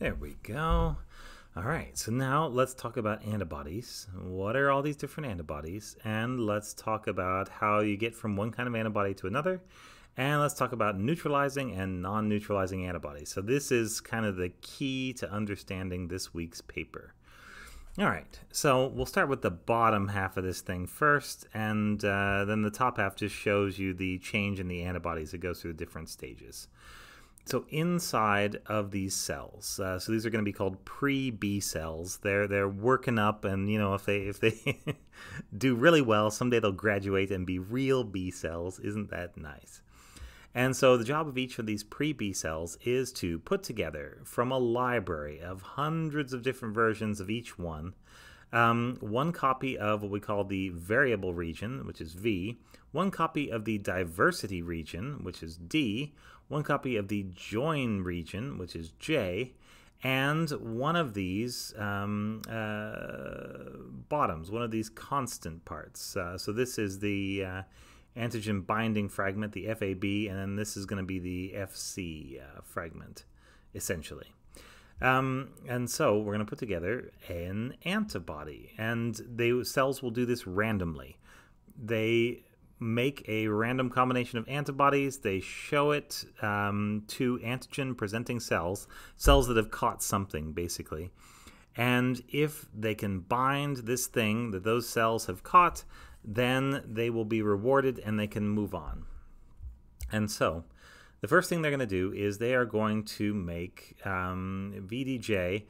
There we go. All right, so now let's talk about antibodies. What are all these different antibodies? And let's talk about how you get from one kind of antibody to another. And let's talk about neutralizing and non-neutralizing antibodies. So this is kind of the key to understanding this week's paper. All right, so we'll start with the bottom half of this thing first, and then the top half just shows you the change in the antibodies. It goes through the different stages. So inside of these cells, so these are going to be called pre-B cells. They're working up, and if they do really well, someday they'll graduate and be real B cells. Isn't that nice? And so the job of each of these pre-B cells is to put together from a library of hundreds of different versions of each one copy of what we call the variable region, which is V, one copy of the diversity region, which is D, one copy of the join region, which is J, and one of these bottoms, one of these constant parts. So this is the antigen binding fragment, the FAB, and then this is going to be the FC fragment, essentially. And so we're going to put together an antibody, and cells will do this randomly. They make a random combination of antibodies. They show it to antigen-presenting cells that have caught something, basically. And if they can bind this thing that those cells have caught, then they will be rewarded and they can move on. And so the first thing they're going to do is they are going to make VDJ.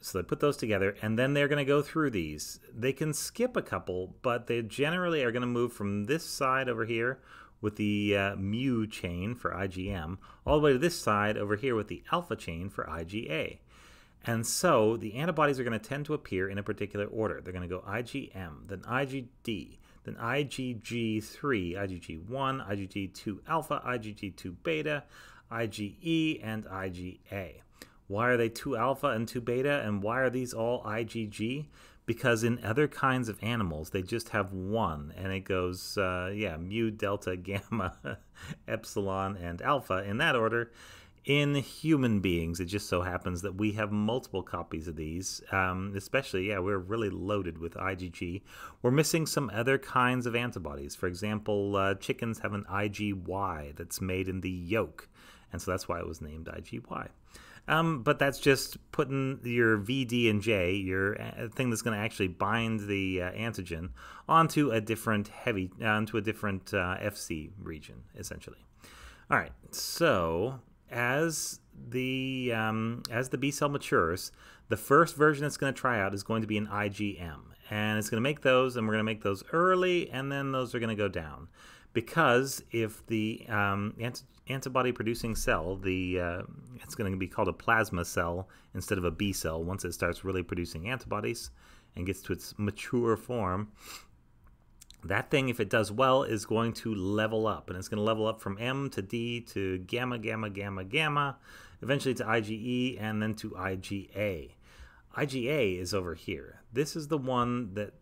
So they put those together, and then they're going to go through these. They can skip a couple, but they generally are going to move from this side over here with the mu chain for IgM, all the way to this side over here with the alpha chain for IgA. And so the antibodies are going to tend to appear in a particular order. They're going to go IgM, then IgD, then IgG3, IgG1, IgG2 alpha, IgG2 beta, IgE, and IgA. Why are they 2 alpha and 2 beta, and why are these all IgG? Because in other kinds of animals, they just have one, and it goes, mu, delta, gamma, epsilon, and alpha in that order. In human beings, it just so happens that we have multiple copies of these, especially, we're really loaded with IgG. We're missing some other kinds of antibodies. For example, chickens have an IgY that's made in the yolk, and so that's why it was named IgY. But that's just putting your V, D, and J, your thing that's going to actually bind the antigen, onto a different FC region, essentially. All right, so as the B cell matures, the first version it's going to try out is going to be an IgM, and it's going to make those, and we're going to make those early, and then those are going to go down, because if the antibody-producing cell, it's going to be called a plasma cell instead of a B cell once it starts really producing antibodies and gets to its mature form. That thing, if it does well, is going to level up, and it's going to level up from M to D to gamma, gamma, gamma, gamma, eventually to IgE, and then to IgA. IgA is over here. This is the one that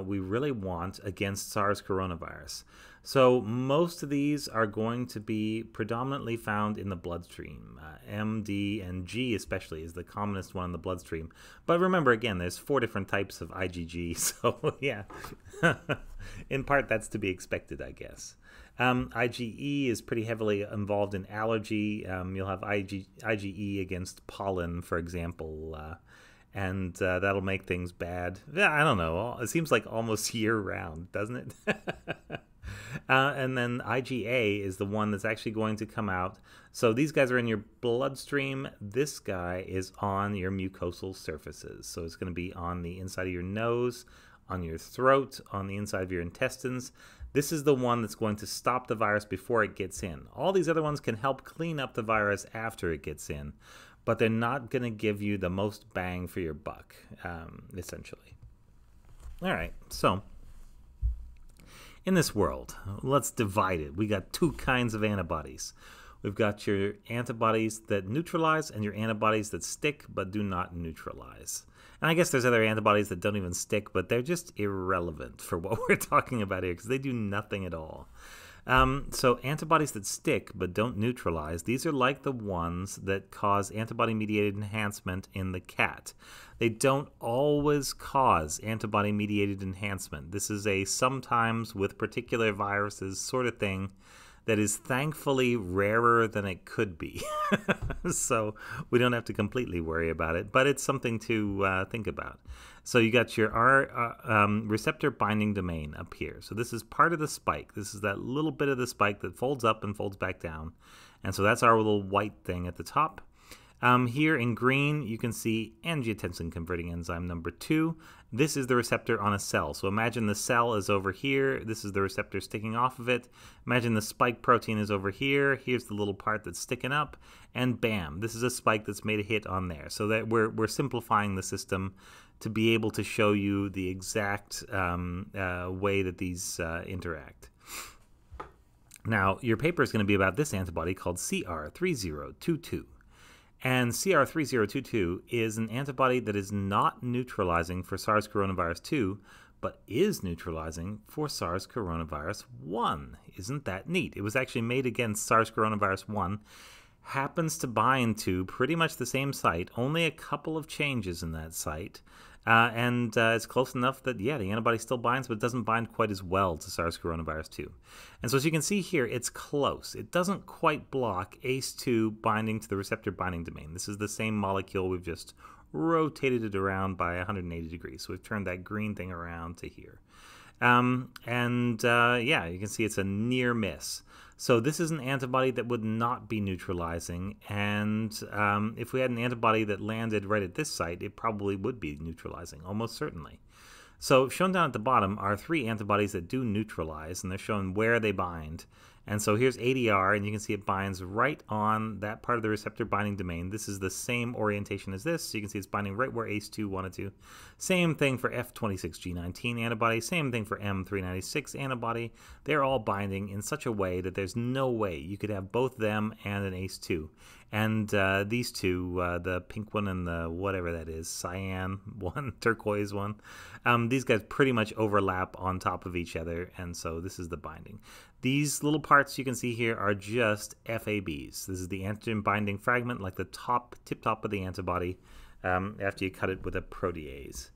we really want against SARS coronavirus. So most of these are going to be predominantly found in the bloodstream. M, D, and G especially is the commonest one in the bloodstream. But remember, again, there's 4 different types of IgG, so yeah. In part, that's to be expected, I guess. IgE is pretty heavily involved in allergy. You'll have IgE against pollen, for example, and that'll make things bad. Yeah, I don't know. It seems like almost year-round, doesn't it? And then IgA is the one that's actually going to come out. So these guys are in your bloodstream. This guy is on your mucosal surfaces. So it's going to be on the inside of your nose, on your throat, on the inside of your intestines. This is the one that's going to stop the virus before it gets in. All these other ones can help clean up the virus after it gets in, but they're not going to give you the most bang for your buck, essentially. All right, so in this world, let's divide it. We got 2 kinds of antibodies. We've got your antibodies that neutralize and your antibodies that stick but do not neutralize. And I guess there's other antibodies that don't even stick, but they're just irrelevant for what we're talking about here because they do nothing at all. So antibodies that stick but don't neutralize, these are like the ones that cause antibody-mediated enhancement in the cat. They don't always cause antibody-mediated enhancement. This is a sometimes with particular viruses sort of thing that is thankfully rarer than it could be. So we don't have to completely worry about it, but it's something to think about. So you got your receptor binding domain up here. So this is part of the spike. This is that little bit of the spike that folds up and folds back down. And so that's our little white thing at the top. Here in green, you can see angiotensin converting enzyme number 2. This is the receptor on a cell. So imagine the cell is over here. This is the receptor sticking off of it. Imagine the spike protein is over here. Here's the little part that's sticking up. And bam, this is a spike that's made a hit on there. So that we're simplifying the system to be able to show you the exact way that these interact. Now, your paper is going to be about this antibody called CR3022. And CR3022 is an antibody that is not neutralizing for SARS coronavirus 2, but is neutralizing for SARS coronavirus 1. Isn't that neat? It was actually made against SARS coronavirus 1, happens to bind to pretty much the same site, only a couple of changes in that site. And it's close enough that, yeah, the antibody still binds, but it doesn't bind quite as well to SARS coronavirus 2. And so as you can see here, it's close. It doesn't quite block ACE2 binding to the receptor binding domain. This is the same molecule. We've just rotated it around by 180 degrees. So we've turned that green thing around to here. Yeah, you can see it's a near miss. So this is an antibody that would not be neutralizing, and if we had an antibody that landed right at this site, it probably would be neutralizing, almost certainly. So shown down at the bottom are 3 antibodies that do neutralize, and they're shown where they bind. And so here's ADR, and you can see it binds right on that part of the receptor binding domain. This is the same orientation as this, so you can see it's binding right where ACE2 wanted to. Same thing for F26G19 antibody, same thing for M396 antibody. They're all binding in such a way that there's no way you could have both them and an ACE2. And these two, the pink one and the whatever that is, cyan one, turquoise one, these guys pretty much overlap on top of each other, and so this is the binding. These little parts you can see here are just FABs. This is the antigen binding fragment, like the tip top of the antibody after you cut it with a protease.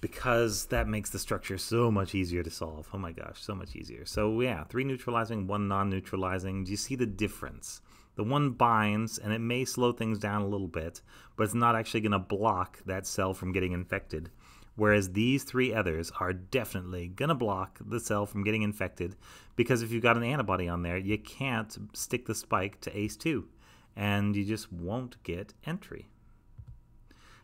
Because that makes the structure so much easier to solve. Oh my gosh, so much easier. So yeah, 3 neutralizing, 1 non-neutralizing. Do you see the difference? The one binds, and it may slow things down a little bit, but it's not actually going to block that cell from getting infected. Whereas these 3 others are definitely going to block the cell from getting infected, because if you've got an antibody on there, you can't stick the spike to ACE2, and you just won't get entry.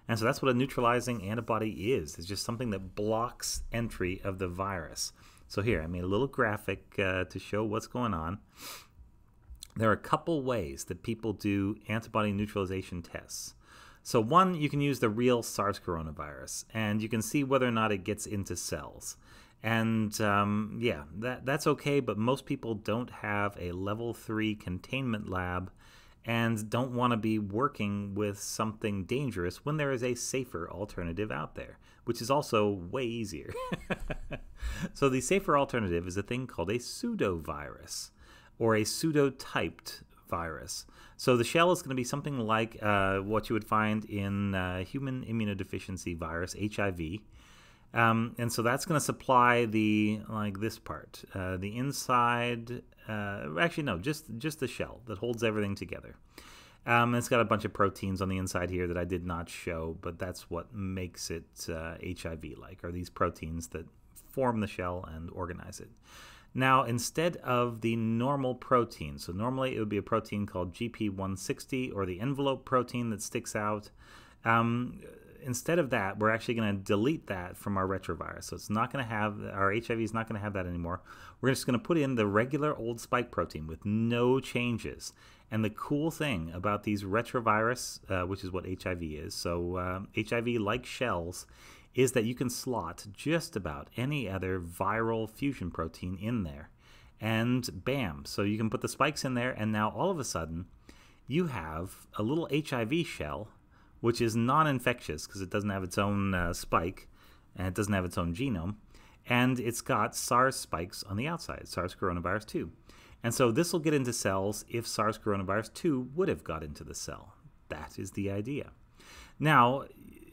And so that's what a neutralizing antibody is. It's just something that blocks entry of the virus. So here, I made a little graphic to show what's going on. There are a couple ways that people do antibody neutralization tests. So one, you can use the real SARS coronavirus, and you can see whether or not it gets into cells. And yeah, that's okay, but most people don't have a level 3 containment lab and don't want to be working with something dangerous when there is a safer alternative out there, which is also way easier. So the safer alternative is a thing called a pseudo virus, or a pseudo-typed virus. So the shell is going to be something like what you would find in human immunodeficiency virus, HIV. And so that's going to supply this part, the inside, actually no, just the shell that holds everything together. It's got a bunch of proteins on the inside here that I did not show, but that's what makes it HIV-like, are these proteins that form the shell and organize it. Now, instead of the normal protein, so normally it would be a protein called GP160, or the envelope protein that sticks out. Instead of that, we're actually going to delete that from our retrovirus. So it's not going to have, our HIV is not going to have that anymore. We're just going to put in the regular old spike protein with no changes. And the cool thing about these retrovirus, which is what HIV is, so HIV-like shells, is that you can slot just about any other viral fusion protein in there. And bam, so you can put the spikes in there, and now all of a sudden you have a little HIV shell, which is non-infectious because it doesn't have its own spike, and it doesn't have its own genome. and it's got SARS spikes on the outside, SARS coronavirus 2. And so this will get into cells if SARS coronavirus 2 would have got into the cell. That is the idea. Now,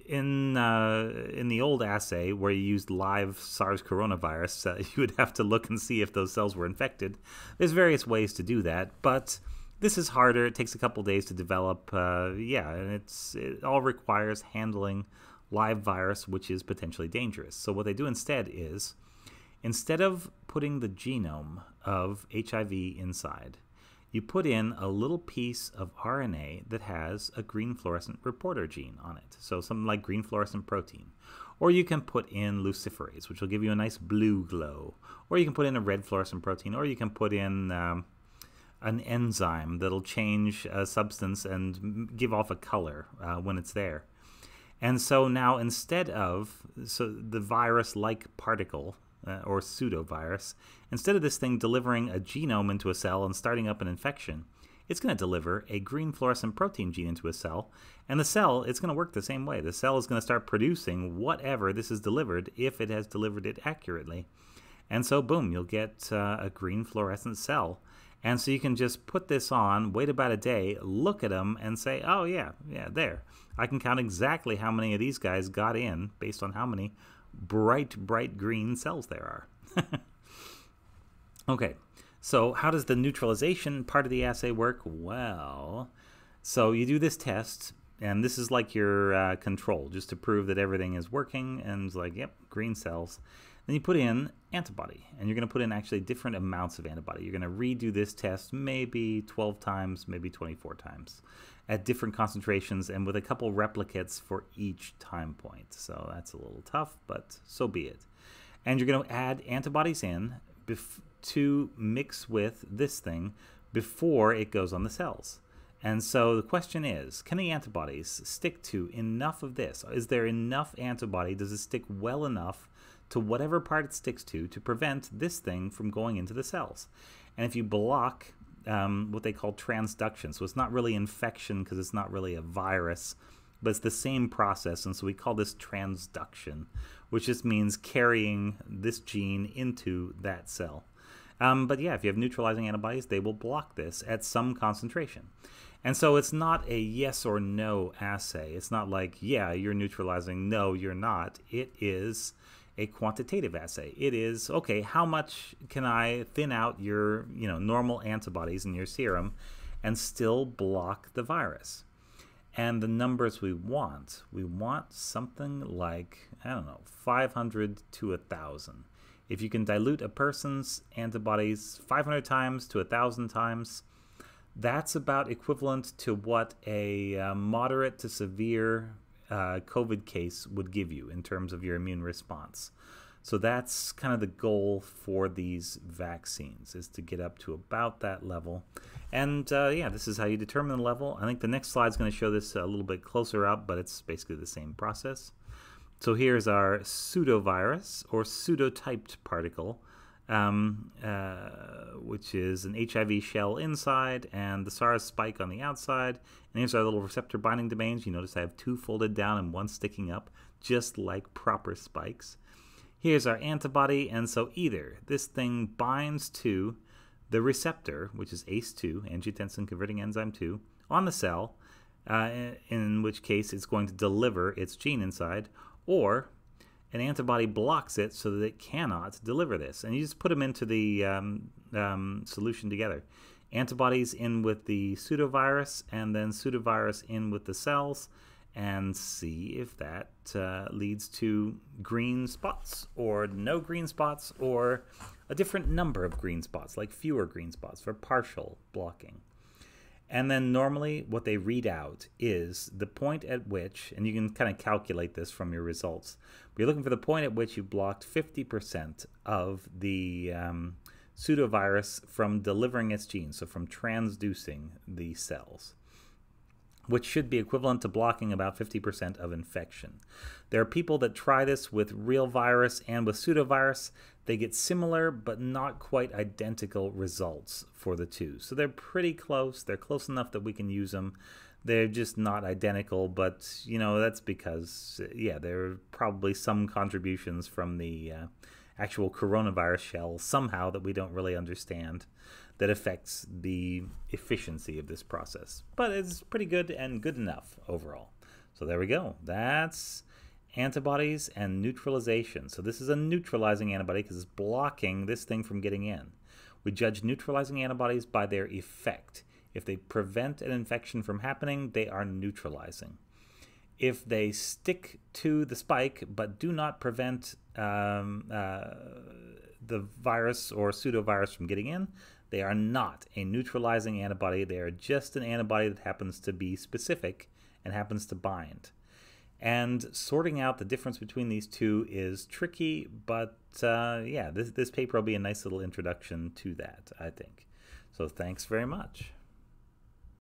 in the old assay where you used live SARS coronavirus, you would have to look and see if those cells were infected. There's various ways to do that, but this is harder. It takes a couple days to develop. And it all requires handling live virus, which is potentially dangerous. So what they do instead is, instead of putting the genome of HIV inside, you put in a little piece of RNA that has a green fluorescent reporter gene on it, so something like green fluorescent protein. Or you can put in luciferase, which will give you a nice blue glow. Or you can put in a red fluorescent protein, or you can put in an enzyme that'll change a substance and give off a color when it's there. And so now instead of the virus-like particle, or pseudo virus, instead of this thing delivering a genome into a cell and starting up an infection, it's going to deliver a green fluorescent protein gene into a cell, and the cell, it's going to work the same way. The cell is going to start producing whatever this is delivered if it has delivered it accurately. And so, boom, you'll get a green fluorescent cell. And so you can just put this on, wait about a day, look at them, and say, oh, yeah, there. I can count exactly how many of these guys got in based on how many bright green cells there are. Okay, so how does the neutralization part of the assay work? Well, so you do this test, and this is like your control, just to prove that everything is working, and it's like, yep, green cells. Then you put in antibody, and you're going to put in actually different amounts of antibody. You're going to redo this test maybe 12 times, maybe 24 times, at different concentrations and with a couple replicates for each time point. So that's a little tough, but so be it. And you're going to add antibodies in to mix with this thing before it goes on the cells. And so the question is, can the antibodies stick to enough of this? Is there enough antibody? Does it stick well enough to whatever part it sticks to prevent this thing from going into the cells? And if you block what they call transduction, so it's not really infection because it's not really a virus, but it's the same process, and so we call this transduction, which just means carrying this gene into that cell. But yeah, if you have neutralizing antibodies, they will block this at some concentration. And so it's not a yes or no assay. It's not like, yeah, you're neutralizing, no, you're not. It is a quantitative assay. It is, okay, how much can I thin out your normal antibodies in your serum and still block the virus? And the numbers we want something like, 500 to 1,000. If you can dilute a person's antibodies 500 times to 1,000 times, that's about equivalent to what a moderate to severe COVID case would give you in terms of your immune response. So that's kind of the goal for these vaccines, is to get up to about that level. And yeah, this is how you determine the level. I think the next slide is going to show this a little bit closer up, but it's basically the same process. So here's our pseudo virus or pseudo-typed particle, which is an HIV shell inside and the SARS spike on the outside. And here's our little receptor binding domains. You notice I have two folded down and one sticking up, just like proper spikes. Here's our antibody, and so either this thing binds to the receptor, which is ACE2, angiotensin converting enzyme 2, on the cell, in which case it's going to deliver its gene inside, or an antibody blocks it so that it cannot deliver this. And you just put them into the solution together. Antibodies in with the pseudovirus, and then pseudovirus in with the cells, and see if that leads to green spots or no green spots or a different number of green spots, like fewer green spots for partial blocking. And then normally what they read out is the point at which, and you can kind of calculate this from your results, but you're looking for the point at which you blocked 50% of the pseudovirus from delivering its genes, so from transducing the cells, which should be equivalent to blocking about 50% of infection. There are people that try this with real virus and with pseudovirus. They get similar but not quite identical results for the two. So they're pretty close. They're close enough that we can use them. They're just not identical, but that's because, yeah, there are probably some contributions from the actual coronavirus shell somehow that we don't really understand that affects the efficiency of this process. But it's pretty good and good enough overall. So there we go. That's antibodies and neutralization. So this is a neutralizing antibody because it's blocking this thing from getting in. We judge neutralizing antibodies by their effect. If they prevent an infection from happening, they are neutralizing. If they stick to the spike but do not prevent the virus or pseudovirus from getting in, they are not a neutralizing antibody. They are just an antibody that happens to be specific and happens to bind. And sorting out the difference between these two is tricky, but yeah, this paper will be a nice little introduction to that, I think. So thanks very much.